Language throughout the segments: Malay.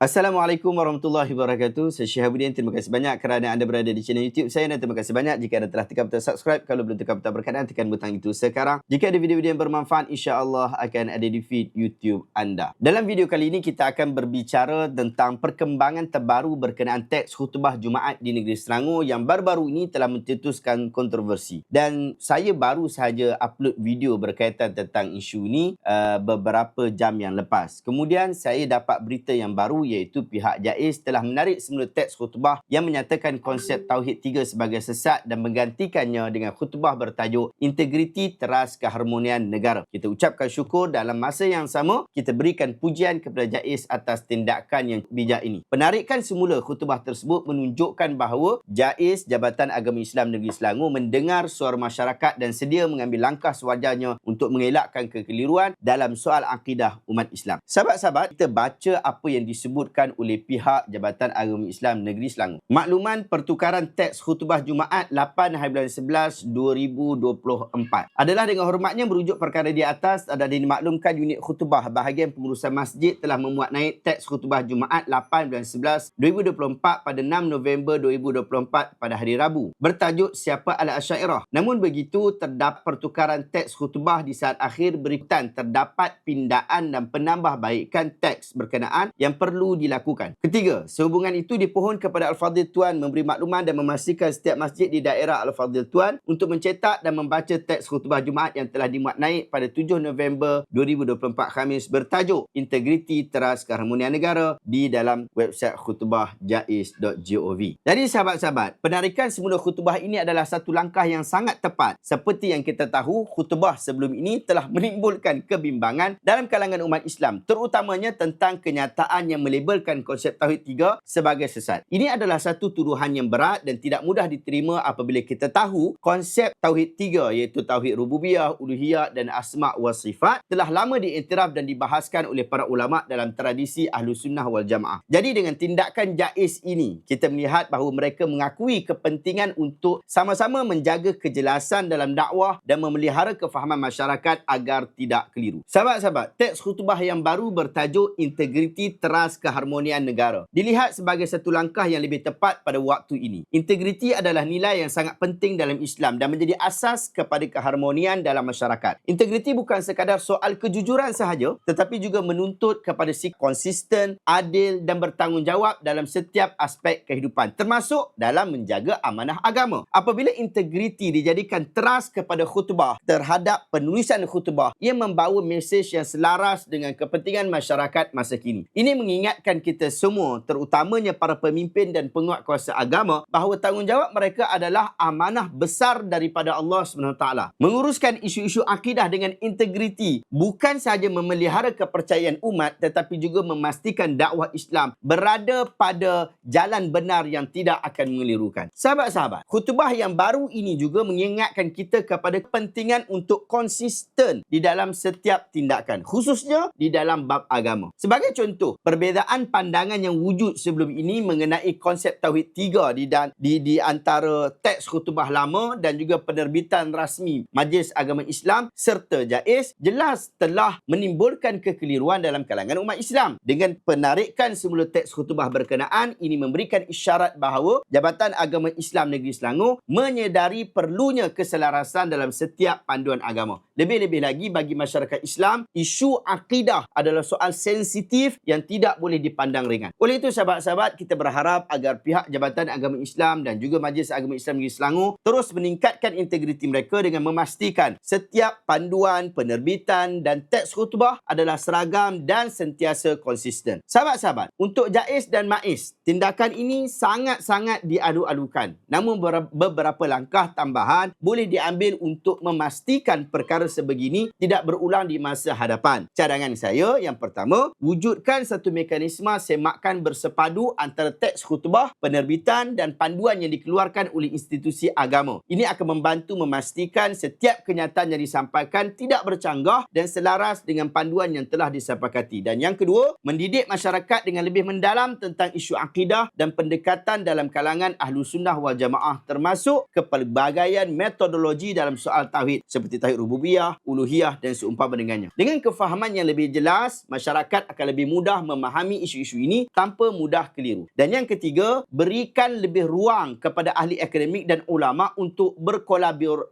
Assalamualaikum warahmatullahi wabarakatuh. Saya Syihabuddin. Terima kasih banyak kerana anda berada di channel YouTube saya dan terima kasih banyak jika anda telah tekan butang subscribe. Kalau belum tekan butang berkenaan, tekan butang itu sekarang. Jika ada video-video yang bermanfaat, insya-Allah akan ada di feed YouTube anda. Dalam video kali ini kita akan berbicara tentang perkembangan terbaru berkenaan teks khutbah Jumaat di negeri Selangor yang baru-baru ini telah mencetuskan kontroversi. Dan saya baru sahaja upload video berkaitan tentang isu ini beberapa jam yang lepas. Kemudian saya dapat berita yang baru iaitu pihak JAIZ telah menarik semula teks khutbah yang menyatakan konsep Tauhid 3 sebagai sesat dan menggantikannya dengan khutbah bertajuk Integriti Teras Keharmonian Negara. Kita ucapkan syukur dalam masa yang sama kita berikan pujian kepada JAIZ atas tindakan yang bijak ini. Penarikan semula khutbah tersebut menunjukkan bahawa JAIZ Jabatan Agama Islam Negeri Selangor mendengar suara masyarakat dan sedia mengambil langkah sewajarnya untuk mengelakkan kekeliruan dalam soal akidah umat Islam. Sahabat-sahabat, kita baca apa yang disebutkan oleh pihak Jabatan Agama Islam Negeri Selangor. Makluman pertukaran teks khutbah Jumaat 8/11/2024 adalah dengan hormatnya merujuk perkara di atas adalah dimaklumkan unit khutbah bahagian pengurusan masjid telah memuat naik teks khutbah Jumaat 8/11/2024 pada 6 November 2024 pada hari Rabu bertajuk Siapa Al-Asy'ariyah. Namun begitu, terdapat pertukaran teks khutbah di saat akhir berikutan terdapat pindaan dan penambahbaikan teks berkenaan yang perlu dilakukan. Ketiga, sehubungan itu dipohon kepada Al-Fadhil Tuan memberi makluman dan memastikan setiap masjid di daerah Al-Fadhil Tuan untuk mencetak dan membaca teks khutbah Jumaat yang telah dimuat naik pada 7 November 2024 Khamis bertajuk Integriti Teras Keharmonian Negara di dalam website khutbah jaiz.gov. Jadi sahabat-sahabat, penarikan semula khutbah ini adalah satu langkah yang sangat tepat. Seperti yang kita tahu, khutbah sebelum ini telah menimbulkan kebimbangan dalam kalangan umat Islam, terutamanya tentang kenyataan yang melabelkan konsep Tauhid 3 sebagai sesat. Ini adalah satu tuduhan yang berat dan tidak mudah diterima apabila kita tahu konsep Tauhid 3 iaitu Tauhid Rububiyah, Uluhiyah dan Asma' wa Sifat telah lama diiktiraf dan dibahaskan oleh para ulama dalam tradisi Ahlus Sunnah wal Jamaah. Jadi dengan tindakan JAIZ ini, kita melihat bahawa mereka mengakui kepentingan untuk sama-sama menjaga kejelasan dalam dakwah dan memelihara kefahaman masyarakat agar tidak keliru. Sahabat-sahabat, teks khutbah yang baru bertajuk Integriti Teras Keharmonian Negara dilihat sebagai satu langkah yang lebih tepat pada waktu ini. Integriti adalah nilai yang sangat penting dalam Islam dan menjadi asas kepada keharmonian dalam masyarakat. Integriti bukan sekadar soal kejujuran sahaja, tetapi juga menuntut kepada sikap konsisten, adil dan bertanggungjawab dalam setiap aspek kehidupan, termasuk dalam menjaga amanah agama. Apabila integriti dijadikan teras kepada khutbah terhadap penulisan khutbah, ia membawa mesej yang selaras dengan kepentingan masyarakat masa kini. Ini mengingatkan kita semua, terutamanya para pemimpin dan penguat kuasa agama, bahawa tanggungjawab mereka adalah amanah besar daripada Allah SWT. Menguruskan isu-isu akidah dengan integriti bukan sahaja memelihara kepercayaan umat, tetapi juga memastikan dakwah Islam berada pada jalan benar yang tidak akan mengelirukan. Sahabat-sahabat, khutbah yang baru ini juga mengingatkan kita kepada kepentingan untuk konsisten di dalam setiap tindakan, khususnya di dalam bab agama. Sebagai contoh, perbezaan pandangan yang wujud sebelum ini mengenai konsep Tauhid 3 di antara teks khutbah lama dan juga penerbitan rasmi Majlis Agama Islam serta JAIZ jelas telah menimbulkan kekeliruan dalam kalangan umat Islam. Dengan penarikan semula teks khutbah berkenaan, ini memberikan isyarat bahawa Jabatan Agama Islam Negeri Selangor menyedari perlunya keselarasan dalam setiap panduan agama. Lebih-lebih lagi bagi masyarakat Islam, isu akidah adalah soal sensitif yang tidak boleh dipandang ringan. Oleh itu sahabat-sahabat, kita berharap agar pihak Jabatan Agama Islam dan juga Majlis Agama Islam Negeri Selangor terus meningkatkan integriti mereka dengan memastikan setiap panduan, penerbitan dan teks khutbah adalah seragam dan sentiasa konsisten. Sahabat-sahabat, untuk JAIZ dan MAIZ, tindakan ini sangat-sangat diadu-adukan. Namun beberapa langkah tambahan boleh diambil untuk memastikan perkara sebegini tidak berulang di masa hadapan. Cadangan saya yang pertama, wujudkan satu mekanisme semakan bersepadu antara teks khutbah, penerbitan dan panduan yang dikeluarkan oleh institusi agama. Ini akan membantu memastikan setiap kenyataan yang disampaikan tidak bercanggah dan selaras dengan panduan yang telah disepakati. Dan yang kedua, mendidik masyarakat dengan lebih mendalam tentang isu akidah dan pendekatan dalam kalangan Ahlus Sunnah wal Jamaah, termasuk kepelbagaian metodologi dalam soal tauhid seperti tauhid rububiyah, uluhiyah dan seumpama dengannya. Dengan kefahaman yang lebih jelas, masyarakat akan lebih mudah memahami memahami isu-isu ini tanpa mudah keliru. Dan yang ketiga, berikan lebih ruang kepada ahli akademik dan ulama untuk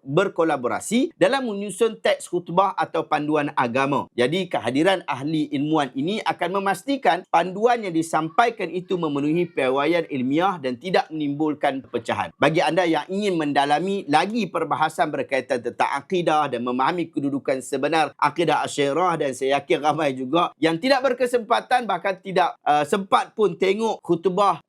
berkolaborasi dalam menyusun teks khutbah atau panduan agama. Jadi kehadiran ahli ilmuwan ini akan memastikan panduan yang disampaikan itu memenuhi piawaian ilmiah dan tidak menimbulkan perpecahan. Bagi anda yang ingin mendalami lagi perbahasan berkaitan tentang akidah dan memahami kedudukan sebenar akidah Asy'ariyah, dan saya yakin ramai juga yang tidak berkesempatan bahkan tidak sempat pun tengok khutbah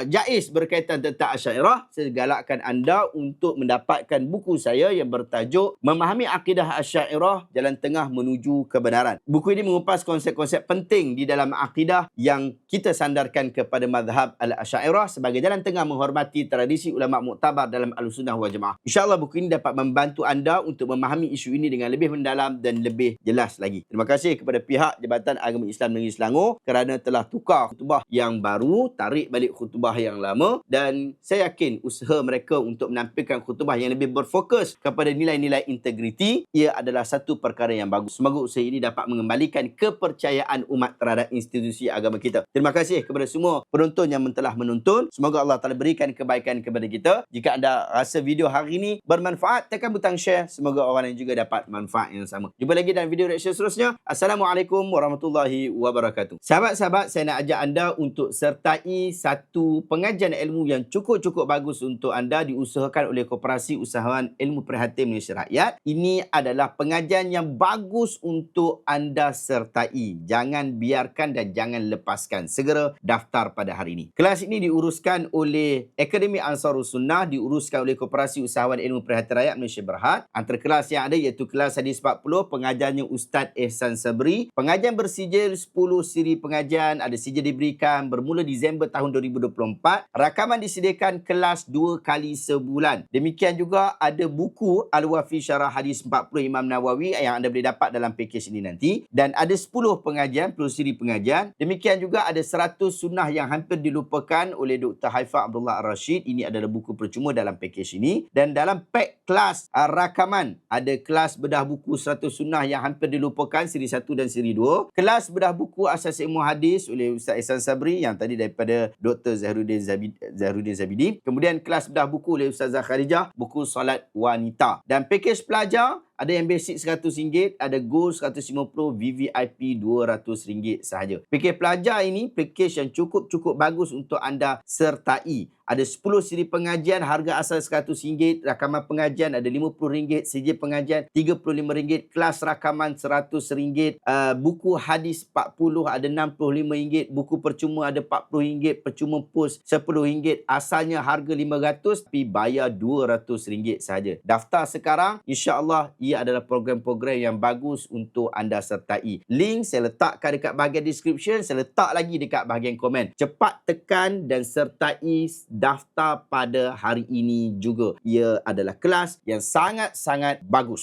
Jaiz berkaitan tentang Asy'ariyah, saya galakkan anda untuk mendapatkan buku saya yang bertajuk Memahami Akidah Asy'ariyah, Jalan Tengah Menuju Kebenaran. Buku ini mengupas konsep-konsep penting di dalam akidah yang kita sandarkan kepada mazhab Al-Asy'ariyah sebagai jalan tengah menghormati tradisi ulama muktabar dalam Ahlussunnah wal Jamaah. InsyaAllah buku ini dapat membantu anda untuk memahami isu ini dengan lebih mendalam dan lebih jelas lagi. Terima kasih kepada pihak Jabatan Agama Islam Negeri Selangor kerana telah tukar khutbah yang baru, tarik balik khutbah yang lama, dan saya yakin usaha mereka untuk menampilkan khutbah yang lebih berfokus kepada nilai-nilai integriti, ia adalah satu perkara yang bagus. Semoga usaha ini dapat mengembalikan kepercayaan umat terhadap institusi agama kita. Terima kasih kepada semua penonton yang telah menonton. Semoga Allah Ta'ala berikan kebaikan kepada kita. Jika anda rasa video hari ini bermanfaat, tekan butang share. Semoga orang lain juga dapat manfaat yang sama. Jumpa lagi dalam video reaction seterusnya. Assalamualaikum warahmatullahi wabarakatuh. Sahabat-sahabat, saya nak ajak anda untuk sertai satu pengajian ilmu yang cukup-cukup bagus untuk anda, diusahakan oleh Koperasi Usahawan Ilmu Prihatin Malaysia Rakyat. Ini adalah pengajian yang bagus untuk anda sertai. Jangan biarkan dan jangan lepaskan. Segera daftar pada hari ini. Kelas ini diuruskan oleh Akademi Ansarus Sunnah, diuruskan oleh Koperasi Usahawan Ilmu Prihatin Rakyat Malaysia Berhad. Antara kelas yang ada iaitu kelas Hadis 40, pengajarnya Ustaz Ehsan Sabri. Pengajian bersijil 10 siri pengajian, ada sijil diberikan bermula Disember tahun 2024. Rakaman disediakan kelas 2 kali sebulan. Demikian juga ada buku Al-Wafi Syarah Hadis 40 Imam Nawawi yang anda boleh dapat dalam pakej ini nanti. Dan ada 10 pengajian, 10 siri pengajian. Demikian juga ada 100 sunnah yang hampir dilupakan oleh Dr. Haifah Abdullah Ar-Rashid. Ini adalah buku percuma dalam pakej ini. Dan dalam pack kelas rakaman, ada kelas bedah buku 100 sunnah yang hampir dilupakan, siri 1 dan siri 2. Kelas bedah buku Asas Ilmu Hadis oleh Ustaz Ehsan Sabri yang tadi daripada Dr. Zahruddin Zabidi. Kemudian kelas bedah buku oleh Ustazah Kharijah, buku Solat Wanita. Dan pakej pelajar, ada yang basic RM100, ada gold RM150, VVIP RM200 sahaja. Pakej pelajar ini pakej yang cukup bagus untuk anda sertai. Ada 10 siri pengajian, harga asal RM100, rakaman pengajian ada RM50, sijil pengajian RM35, kelas rakaman RM100, buku hadis 40 ada RM65, buku percuma ada RM40, percuma pos RM10, asalnya harga RM500 tapi bayar RM200 sahaja. Daftar sekarang, insya-Allah ia adalah program-program yang bagus untuk anda sertai. Link saya letakkan dekat bahagian description, saya letak lagi dekat bahagian komen. Cepat tekan dan sertai daftar pada hari ini juga. Ia adalah kelas yang sangat-sangat bagus.